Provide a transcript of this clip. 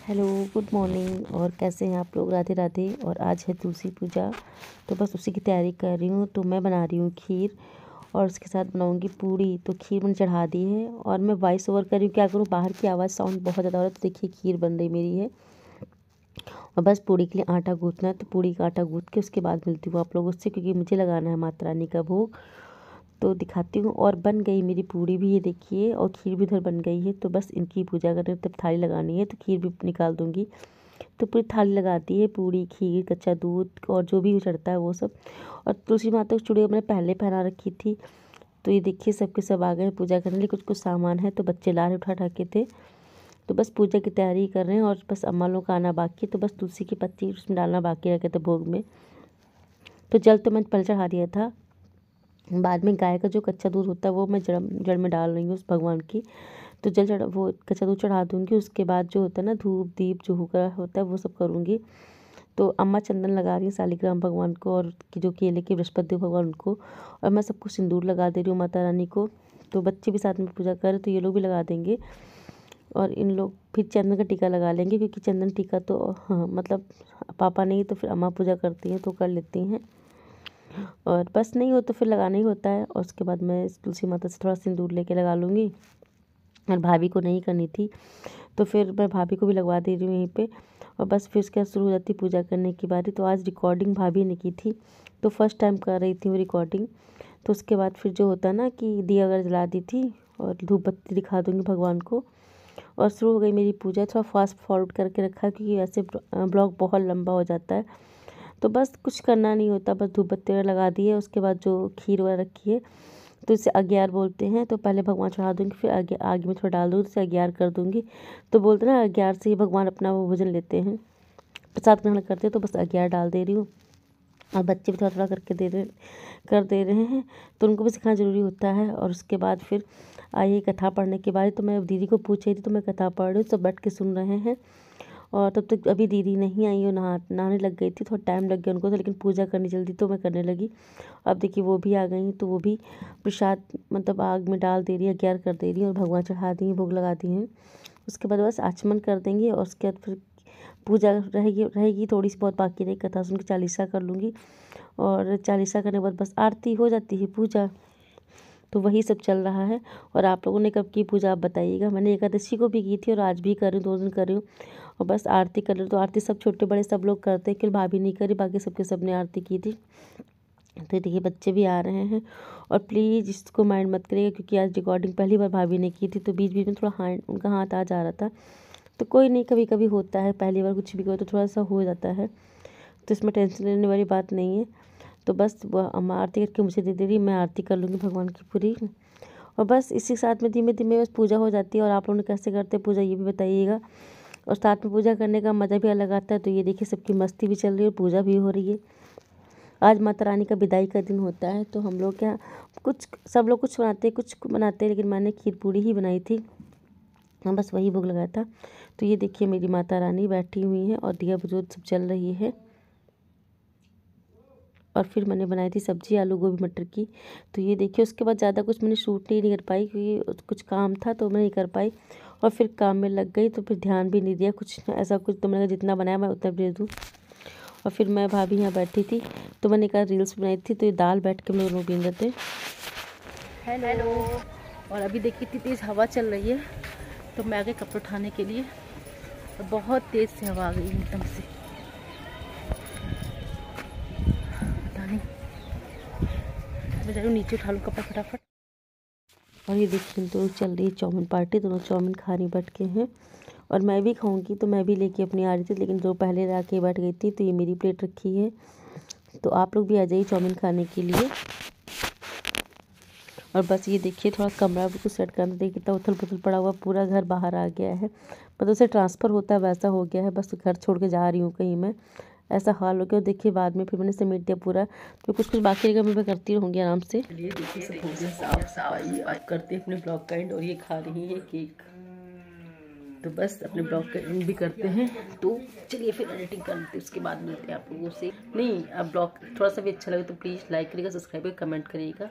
Hello, good morning. और कैसे हैं आप लोग? राधे राधे। और आज है तुलसी पूजा, तो बस उसी की तैयारी कर रही हूँ। तो मैं बना रही हूँ खीर और उसके साथ बनाऊँगी पूड़ी। तो खीर मैंने चढ़ा दी है और मैं वॉइस ओवर कर रही हूँ। क्या करूँ, बाहर की आवाज़ साउंड बहुत ज़्यादा हो रहा है। तो देखिए खीर बन रही मेरी है और बस पूड़ी के लिए आटा गूँथना है। तो पूड़ी का आटा गूँथ के उसके बाद मिलती हूँ आप लोगों से, क्योंकि मुझे लगाना है माता रानी का भोग। तो दिखाती हूँ। और बन गई मेरी पूड़ी भी, ये देखिए, और खीर भी इधर बन गई है। तो बस इनकी पूजा करने तब थाली लगानी है, तो खीर भी निकाल दूँगी। तो पूरी थाली लगाती है, पूड़ी, खीर, कच्चा दूध और जो भी चढ़ता है वो सब। और तुलसी माता को चूड़ी मैंने पहले पहना रखी थी। तो ये देखिए सबके सब आ गए हैं पूजा करने लिए। कुछ कुछ सामान है तो बच्चे ला रहे उठा के थे। तो बस पूजा की तैयारी कर रहे हैं और बस अम्मा लोग का आना बाकी है। तो बस तुलसी की पत्ती उसमें डालना बाकी रखे थे भोग में। तो जल तो मैंने पहले चढ़ा दिया था। बाद में गाय का जो कच्चा दूध होता है वो मैं जड़ में डाल रही हूँ उस भगवान की। तो जल चढ़ा, वो कच्चा दूध चढ़ा दूँगी। उसके बाद जो होता है ना, धूप दीप जो हुक्का होता है वो सब करूँगी। तो अम्मा चंदन लगा रही हैं शालिग्राम भगवान को और जो केले के बृहस्पति भगवान उनको। और मैं सबको सिंदूर लगा दे रही हूँ माता रानी को। तो बच्चे भी साथ में पूजा करें तो ये लोग भी लगा देंगे। और इन लोग फिर चंदन का टीका लगा लेंगे, क्योंकि चंदन टीका तो हाँ मतलब पापा नहीं तो फिर अम्मा पूजा करती हैं तो कर लेती हैं। और बस नहीं हो तो फिर लगाना ही होता है। और उसके बाद मैं तुलसी माता से थोड़ा सिंदूर लेके लगा लूँगी। और भाभी को नहीं करनी थी तो फिर मैं भाभी को भी लगवा दे रही हूँ यहीं पे। और बस फिर उसके बाद शुरू हो जाती पूजा करने की बारी। तो आज रिकॉर्डिंग भाभी ने की थी, तो फर्स्ट टाइम कर रही थी वो रिकॉर्डिंग। तो उसके बाद फिर जो होता है ना कि दिया वगैरह जला दी थी और धूप बत्ती दिखा दूँगी भगवान को। और शुरू हो गई मेरी पूजा। थोड़ा फास्ट फॉरवर्ड करके रखा है, क्योंकि वैसे ब्लॉग बहुत लंबा हो जाता है। तो बस कुछ करना नहीं होता, बस धूप बत्ती वगैरह लगा दी है। उसके बाद जो खीर वगैरह रखी है तो इसे अग्यार बोलते हैं। तो पहले भगवान चढ़ा दूँगी, फिर आगे में थोड़ा डाल दूँगी, इसे अग्यार कर दूँगी। तो बोलते हैं ना, अग्यार से ही भगवान अपना वो भोजन लेते हैं, प्रसाद ग्रहण करते हैं। तो बस अग्यार डाल दे रही हूँ। और बच्चे भी थोड़ा थोड़ा करके कर दे रहे हैं। तो उनको भी सिखाना ज़रूरी होता है। और उसके बाद फिर आई कथा पढ़ने के बाद। तो मैं दीदी को पूछ रही थी, तो मैं कथा पढ़ रही हूँ, सब बैठ के सुन रहे हैं। और तब तक अभी दीदी नहीं आई, वो नहाने लग गई थी, थोड़ा टाइम लग गया उनको तो। लेकिन पूजा करनी जल्दी तो मैं करने लगी। अब देखिए वो भी आ गई हैं, तो वो भी प्रसाद मतलब आग में डाल दे रही है, अग्यार कर दे रही है और भगवान चढ़ा दी हैं, भोग लगा दी हैं। उसके बाद बस आचमन कर देंगे। और उसके बाद फिर पूजा रहेगी थोड़ी सी बहुत बाकी रही, कथा सुन के चालीसा कर लूँगी। और चालीसा करने के बाद बस आरती हो जाती है, पूजा। तो वही सब चल रहा है। और आप लोगों ने कब की पूजा आप बताइएगा। मैंने एकादशी को भी की थी और आज भी कर रही हूँ, 2 दिन कर रही हूँ। और बस आरती कर रही हूँ। तो आरती सब छोटे बड़े सब लोग करते हैं, केवल भाभी नहीं करी, बाकी सबके सब ने आरती की थी। तो देखिए बच्चे भी आ रहे हैं। और प्लीज़ इसको माइंड मत करिएगा, क्योंकि आज रिकॉर्डिंग पहली बार भाभी ने की थी, तो बीच बीच में थोड़ा उनका हाथ आ जा रहा था। तो कोई नहीं, कभी कभी होता है, पहली बार कुछ भी करो तो थोड़ा सा हो जाता है। तो इसमें टेंशन लेने वाली बात नहीं है। तो बस वह अम्मा आरती करके मुझे दे रही, मैं आरती कर लूँगी भगवान की पूरी। और बस इसी साथ में धीमे धीमे बस पूजा हो जाती है। और आप लोगों ने कैसे करते हैं पूजा, ये भी बताइएगा। और साथ में पूजा करने का मज़ा भी अलग आता है। तो ये देखिए सबकी मस्ती भी चल रही है और पूजा भी हो रही है। आज माता रानी का विदाई का दिन होता है। तो हम लोग क्या, कुछ सब लोग कुछ बनाते हैं, कुछ बनाते हैं, लेकिन मैंने खीर पूड़ी ही बनाई थी। हाँ, बस वही भोग लगाया था। तो ये देखिए मेरी माता रानी बैठी हुई हैं और दिया बुझोत सब चल रही है। और फिर मैंने बनाई थी सब्जी आलू गोभी मटर की। तो ये देखिए उसके बाद ज़्यादा कुछ मैंने शूट नहीं कर पाई, क्योंकि कुछ काम था तो मैं नहीं कर पाई। और फिर काम में लग गई तो फिर ध्यान भी नहीं दिया कुछ ऐसा कुछ। तो मैंने जितना बनाया मैं उतना दे दूँ। और फिर मैं भाभी यहाँ बैठी थी तो मैंने कहा रील्स बनाई थी। तो ये दाल बैठ के हम लोग पीन रहे थे। हेलो। और अभी देखिए इतनी तेज़ हवा चल रही है, तो मैं आ गई कपड़े उठाने के लिए। और बहुत तेज़ से हवा आ गई एकदम से, पता नहीं। मैं जा रही हूँ नीचे, उठा लूँ कपड़ा फटाफट। और ये देखिए तो चल रही है चाउमीन पार्टी, दोनों चाउमीन खाने बैठ के हैं। और मैं भी खाऊंगी, तो मैं भी लेके अपनी आ रही थी, लेकिन जो पहले ला के बैठ गई थी तो ये मेरी प्लेट रखी है। तो आप लोग भी आ जाइए चाउमीन खाने के लिए। और बस ये देखिए थोड़ा कमरा बिल्कुल सेट करना, देखिए कितना उथल पुथल पड़ा हुआ, पूरा घर बाहर आ गया है। मतलब उसे ट्रांसफ़र होता है वैसा हो गया है, बस घर छोड़ के जा रही हूँ कहीं मैं, ऐसा हाल हो गया। देखिए बाद में फिर मैंने समेट दिया पूरा। तो कुछ कुछ बाकी रहेगा मैं करती रहूँगी आराम से। ये देखिए सब हो गया साफ सफाई, आप करते हैं अपने ब्लॉग का एंड। और ये खा रही है केक। तो बस अपने ब्लॉग का एंड भी करते हैं। तो चलिए फिर एडिटिंग करते हैं, उसके बाद मिलते हैं आप लोगों से। नहीं, अब ब्लॉग थोड़ा सा भी अच्छा लगे तो प्लीज़ लाइक करिएगा, सब्सक्राइब करिएगा, कमेंट करिएगा।